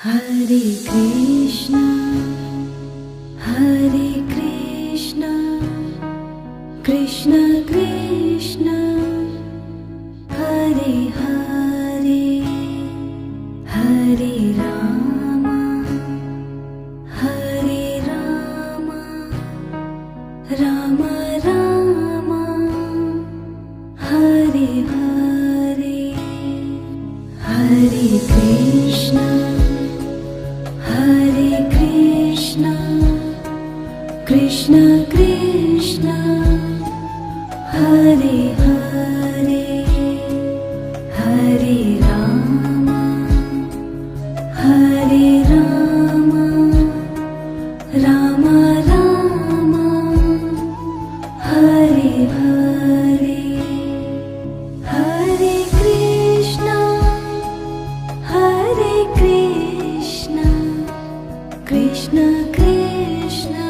Hare Krishna, Hare Krishna, Krishna Krishna, Hare Hare, Hare Rama, Hare Rama, Rama Rama, Hare Hare, Hare Krishna, Hare Krishna, Krishna Krishna, Hare Hare, Hare Rama, Hare Rama, Rama Rama, Hare Hare, Hare Krishna, Hare Krishna, Krishna Krishna,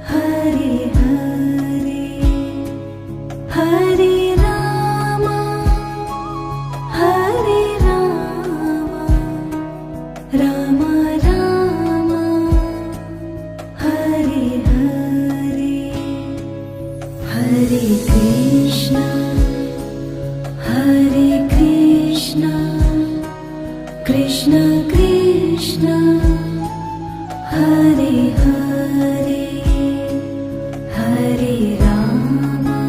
Hare Hare, Hare Rama, Hare Rama, Rama Rama, Hare Hare, Hare Krishna, Hare Krishna, Krishna Krishna, Hare Hare, Hare Rama,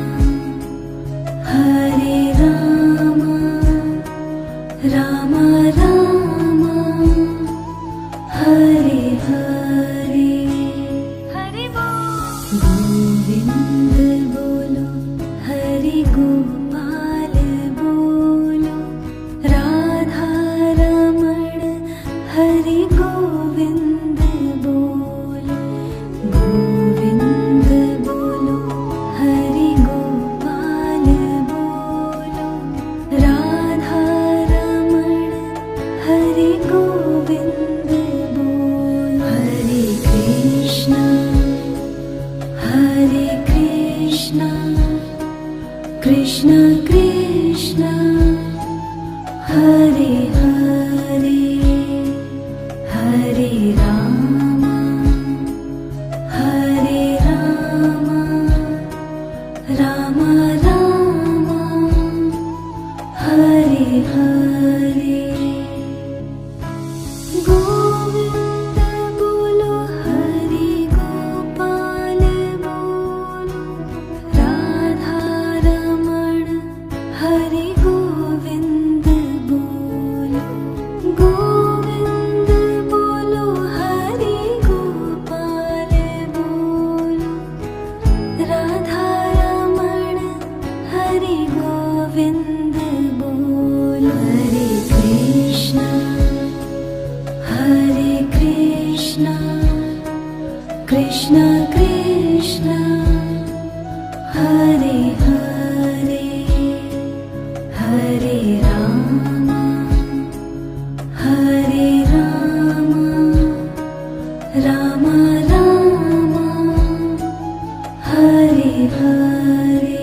Hare Rama, Rama Rama, Hare Hare, Hare Govind bolo, Hare Gopal bolo, Radha Raman, Hare Govind bolo, Govind bolo, Hare Gopal bolo, Radha Raman, Hare Govind bolo, Hare Krishna, Hare Krishna, Krishna Krishna, Hare Hare, Hare Rama, Hare Rama, Rama Rama, Hare Hare, Govind bolo, Hare Gopal bolo, Radha Raman, Hare Govind bolo, Govind bolo, Hare Gopal bolo, Radha Raman, Hare Govind bolo, Hare Krishna, Hare Krishna, Krishna Krishna, Hare Hare, Hare Rama, Hare Rama, Rama Rama, Hare Hare,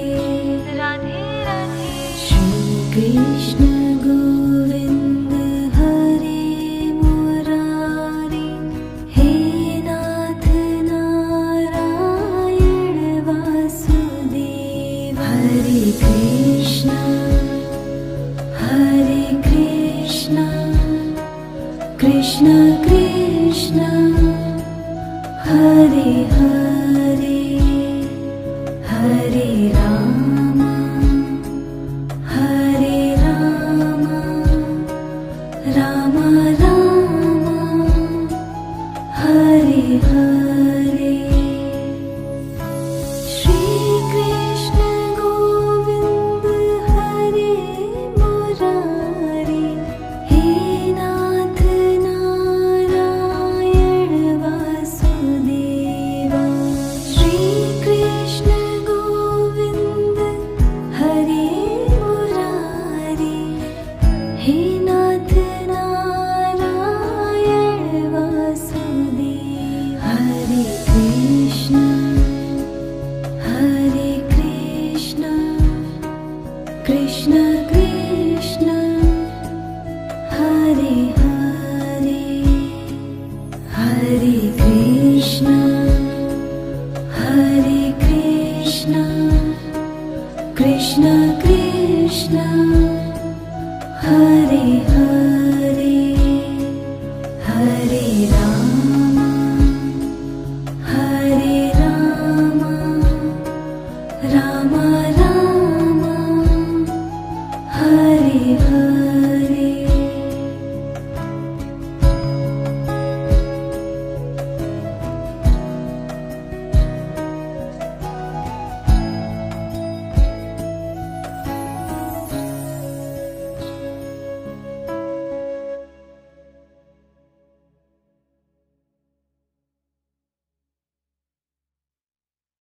Radhe Radhe, Shri Krishna Govind Hare Murari, He Nath Narayan Vasudev, Hare Krishna, Hare Krishna, Krishna Krishna, Hare Hare.